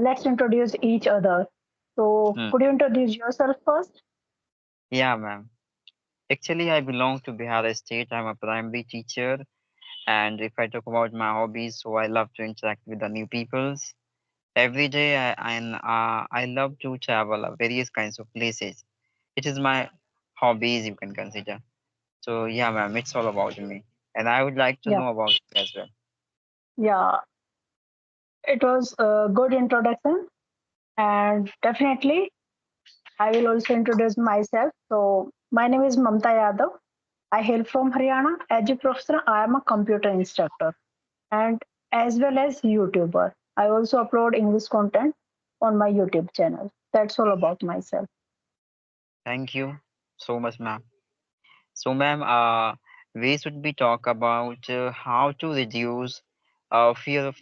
let's introduce each other. So, Hmm. could you introduce yourself first? Yeah, ma'am. Actually, I belong to Bihar state. I'm a primary teacher, and if I talk about my hobbies, so I love to interact with the new peoples. Every day, I love to travel various kinds of places. It is my hobbies you can consider. So yeah, ma'am, it's all about me, and I would like to Yeah, know about you as well. yeah. It was a good introduction, and definitely I will also introduce myself. So, my name is Mamta Yadav. I hail from Haryana. As a professor, I am a computer instructor and as well as YouTuber. I also upload English content on my YouTube channel. That's all about myself. Thank you so much, ma'am. So, ma'am, we should be talk about how to reduce fear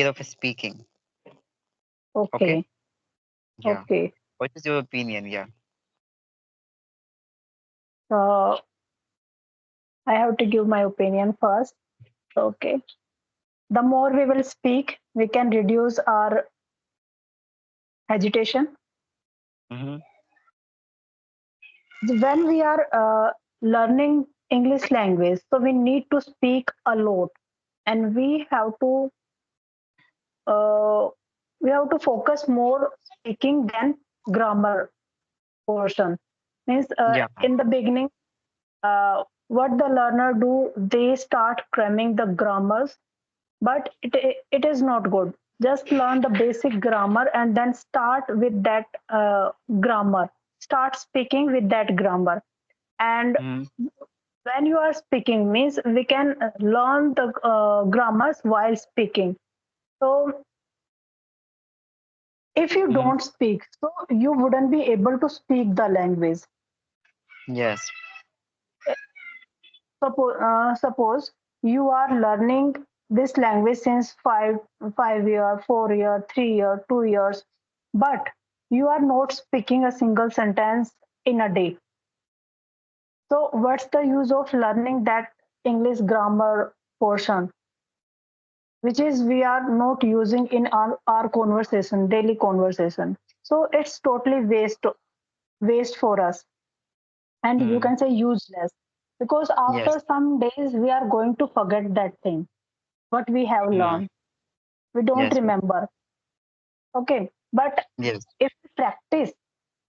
of speaking. Okay. Okay, Yeah. okay. What is your opinion? Yeah. So I have to give my opinion first. Okay. The more we will speak, we can reduce our agitation. Mm-hmm. When we are learning English language, so we need to speak a lot, and uh, we have to focus more speaking than grammar portion. Means Yeah. in the beginning, what the learner do, they start cramming the grammars, but it is not good. Just learn the basic grammar and then start with that grammar. Start speaking with that grammar. And Mm-hmm. when you are speaking, means we can learn the grammars while speaking. So if you Mm-hmm. don't speak, so you wouldn't be able to speak the language. Yes. Suppose you are learning this language since 5 year, 4 year, 3 year, 2 years, but you are not speaking a single sentence in a day. So what's the use of learning that English grammar portion, which is we are not using in our conversation, daily conversation? So it's totally waste for us, and you Hmm. can say useless, because Yes. after some days we are going to forget that thing what we have Hmm. learned. We don't Yes, ma'am. remember. Okay. But Yes. if we practice,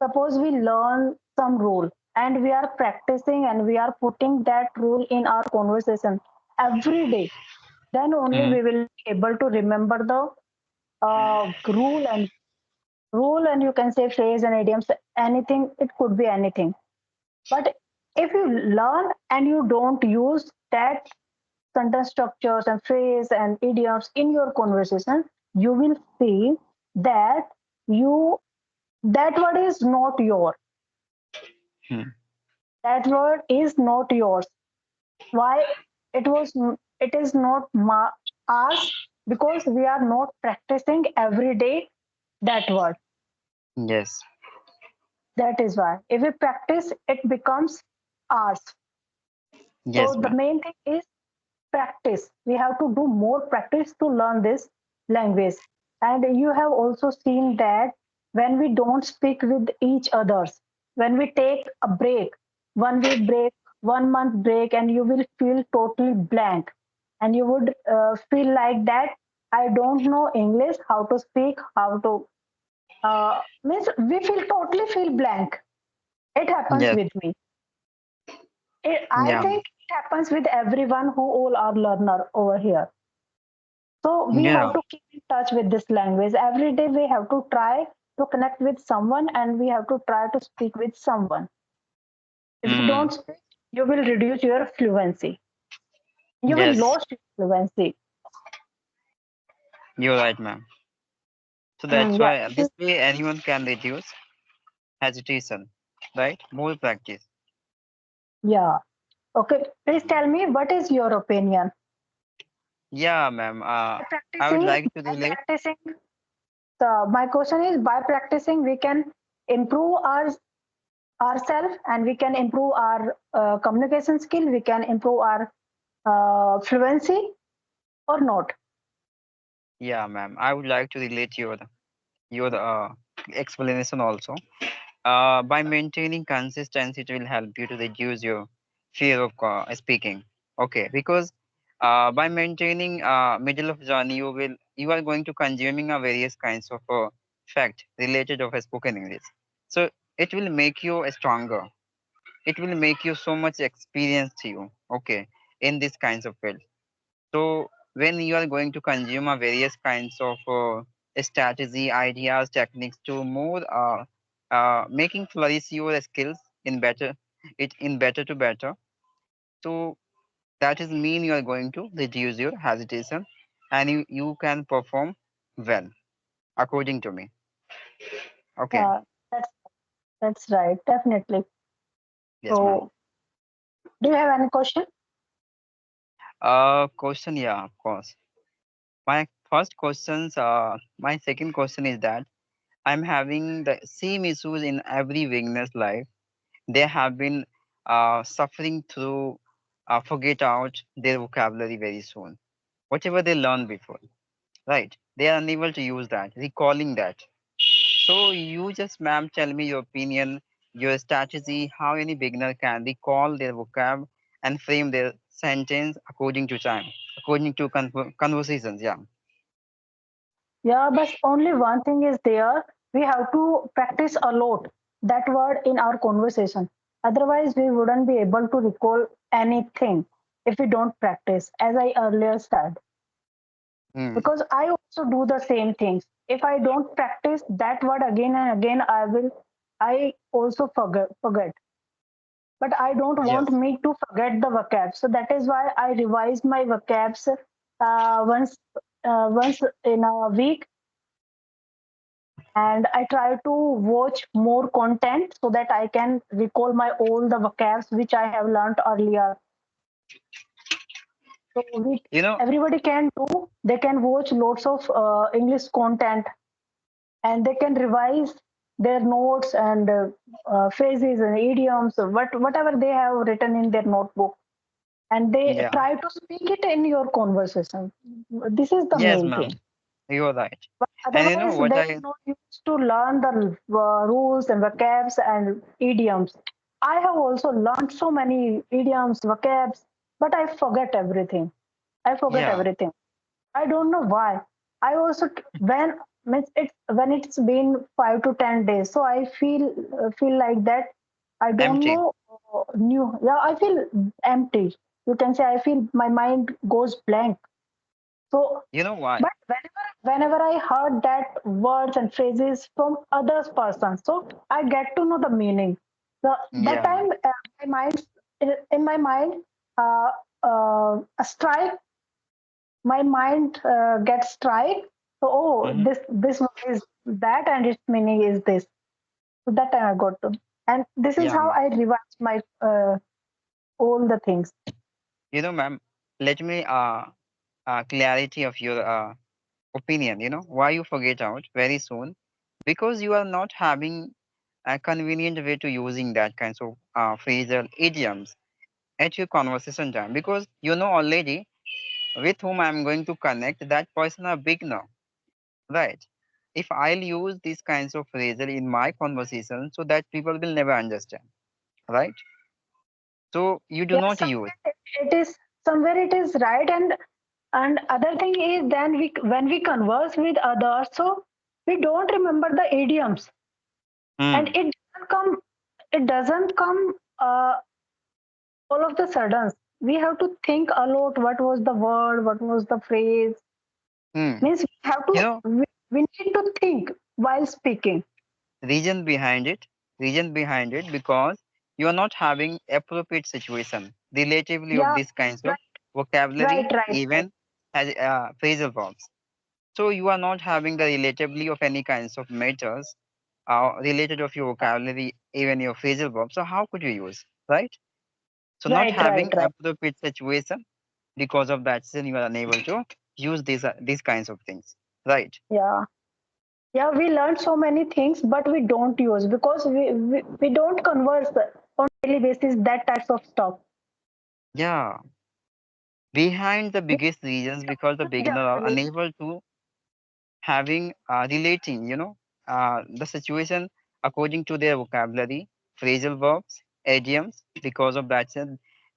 suppose we learn some rule and we are practicing and we are putting that rule in our conversation every day, then only Mm-hmm. we will be able to remember the rule and you can say phrase and idioms, anything, it could be anything. But if you learn and you don't use that sentence structures and phrase and idioms in your conversation, you will see that you that word is not your Hmm. that word is not yours. Why it is not ours? Because we are not practicing every day that word. Yes. That is why if we practice, it becomes ours. Yes, So the ma'am. main thing is practice. We have to do more practice to learn this language. And you have also seen that when we don't speak with each others, when we take a break, 1 week break, 1 month break, and you will feel totally blank. And you would feel like that I don't know English, how to speak, how to means we feel totally feel blank. It happens Yes. with me. I Yeah. think it happens with everyone who all are learner over here. So we Yeah. have to keep in touch with this language. Every day we have to try to connect with someone and we have to try to speak with someone. If you Mm. don't speak, you will reduce your fluency. You will Yes. lose your fluency. You're right, ma'am. So that's Yeah, why this way anyone can reduce hesitation, right? More practice. yeah. Okay. Please tell me what is your opinion? Yeah, ma'am. By I would practicing, like to by relate. practicing. My question is by practicing we can improve ourselves and we can improve our communication skill, we can improve our fluency or not. Yeah, ma'am. I would like to relate your explanation also. By maintaining consistency, it will help you to reduce your fear of speaking. Okay, because by maintaining middle of journey, you are going to consuming a various kinds of fact related of a spoken English. So it will make you a stronger. It will make you so much experience to you. Okay, in this kinds of field. So when you are going to consume a various kinds of strategy, ideas, techniques to more making flourish your skills in better it in better to better. So that is mean you are going to reduce your hesitation and you can perform well according to me. Okay. Yeah, that's right, definitely. Yes, ma'am. So, do you have any question? Question, yeah, of course. My first questions, my second question is that I'm having the same issues in every beginner's life. They have been suffering through forget out their vocabulary very soon. Whatever they learned before, right? They are unable to use that, recalling that. So you just, ma'am, tell me your opinion, your strategy, how any beginner can recall their vocab and frame their sentence according to time, according to conversations. Yeah. Yeah, but only one thing is there. We have to practice a lot that word in our conversation. Otherwise, we wouldn't be able to recall anything if we don't practice, as I earlier said. Hmm. Because I also do the same things. If I don't practice that word again and again, I also forget. But I don't want Yes. me to forget the vocab. So that is why I revise my vocabs once in a week, and I try to watch more content so that I can recall my all the vocabs which I have learned earlier. So You know, everybody can do. They can watch lots of English content, and they can revise their notes and phrases and idioms, whatever they have written in their notebook, and they yeah. try to speak it in your conversation. This is the Yes, main thing. ma'am. You're right. But And you know otherwise, what there is I no use to learn the rules and vocabs and idioms. I have also learned so many idioms, vocabs, but I forget everything. I forget yeah, everything. I don't know why. I also when it's been 5 to 10 days, so I feel like that. I don't empty. know new. Yeah, I feel empty. You can say I feel my mind goes blank. So, You know why? but whenever I heard that words and phrases from others person, so I get to know the meaning. So that Yeah. time, my mind in my mind, uh, a strike. My mind gets strike. So oh, Hmm. this one is that, and its meaning is this. So that time I got to, and this is Yeah, how ma'am. I revise my all the things. You know, ma'am, let me clarity of your opinion. You know why you forget out very soon? Because you are not having a convenient way to using that kinds of phrasal idioms at your conversation time. Because you know already with whom I'm going to connect, that person are beginner, right? If I'll use these kinds of phrasal in my conversation, so that people will never understand, right? So you do Yes, not use. somewhere it is somewhere it is right, and other thing is then we when we converse with others, so we don't remember the idioms, and Hmm. it doesn't come all of the sudden. We have to think a lot. What was the word? What was the phrase? Hmm. Means we have You to know, we need to think while speaking. reason behind it, reason behind it, because you are not having appropriate situation relatively of Yeah, these kinds of right, vocabulary, right, right, right. even as phrasal forms. So you are not having the relatively of any kinds of matters related of your vocabulary, even your phrasal verbs. So how could you use, right? So not Right, right, having right. appropriate situation, because of that reason you are unable to use these kinds of things, right? Yeah. Yeah, we learn so many things, but we don't use because we don't converse on daily basis that types of stuff. Yeah. Behind the We biggest reasons because the converse beginner are generally. unable to. having relating, the situation according to their vocabulary, phrasal verbs, idioms. Because of that,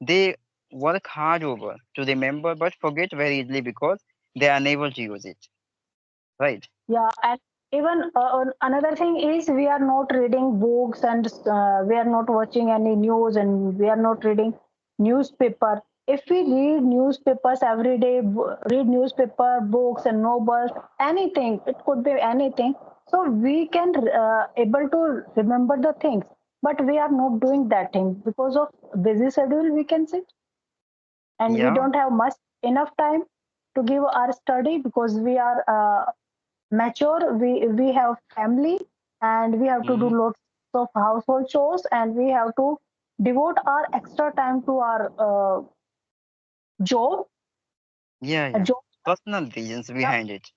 they work hard over to remember but forget very easily because they are unable to use it. Right? Yeah, and even another thing is we are not reading books and we are not watching any news and we are not reading newspaper. If we read newspapers every day, read newspaper, books and novels, anything, it could be anything. So we can able to remember the things, but we are not doing that thing because of busy schedule. We can say, and we Yeah. don't have much enough time to give our study because we are mature, we have family and we have to do Hmm. lots of household chores and we have to devote our extra time to our job Yeah, yeah. job. Personal reasons Yeah, behind it.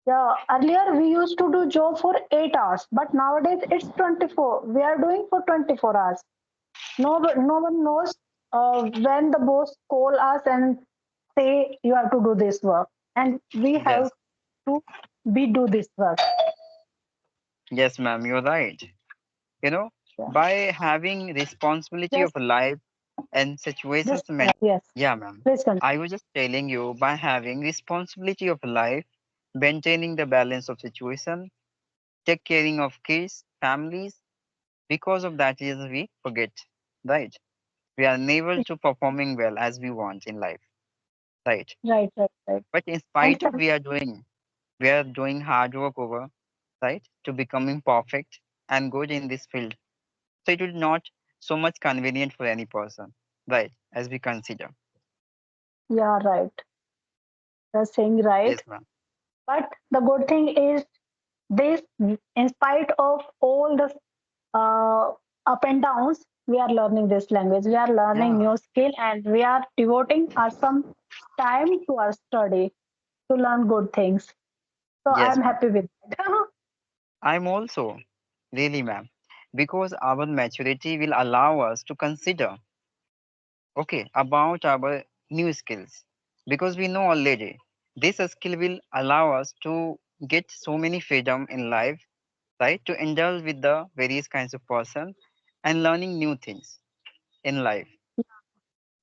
yeah, earlier we used to do job for 8 hours but nowadays it's 24, we are doing for 24 hours. No one knows when the boss call us and say you have to do this work and we Yes. have to be do this work. Yes, ma'am, you're right. You know, Yeah. by having responsibility of Just life and situations. just yes, Yeah, ma'am. please continue. I was just telling you by having responsibility of life, maintaining the balance of situation, take caring of kids, families. Because of that reason, we forget, right? We are unable to performing well as we want in life, right? Right, right, right. But in And spite of we are doing hard work over, right, to becoming perfect and good in this field. So it will not so much convenient for any person, right? As we consider. yeah, right. You're saying right. Yes, ma'am. But the good thing is this, in spite of all the uh, up and downs, we are learning this language. We are learning Yeah. new skill and we are devoting our some time to our study to learn good things. So Yes, I'm ma'am. happy with that. I'm also really, ma'am, because our maturity will allow us to consider, okay, about our new skills. Because we know already this skill will allow us to get so many freedom in life, right? To indulge with the various kinds of person and learning new things in life,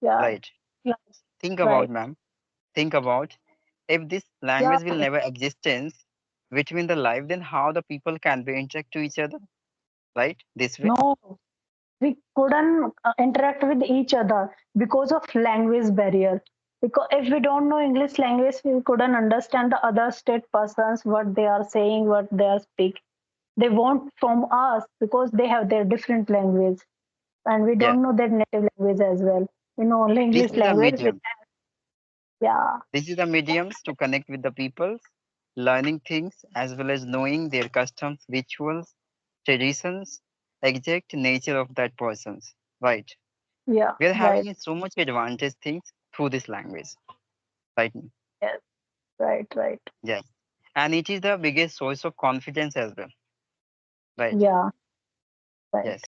Yeah, right? right, Think right. about, ma'am. Think about if this Yeah, language will never existence between the life, then how the people can be interact to each other, right? This way. no, we couldn't interact with each other because of language barrier. Because if we don't know English language, we couldn't understand the other state persons what they are saying, what they are speaking. They want from us because they have their different language, and we Yes. don't know their native language as well. We know only This English is a language. medium. Yeah, This is the mediums to connect with the people, learning things as well as knowing their customs, rituals, traditions, exact nature of that person's. Right. yeah, We are right, having so much advantage things through this language. Right. yes, right, right, Yes. And it is the biggest source of confidence as well. Right. yeah, right. Yes.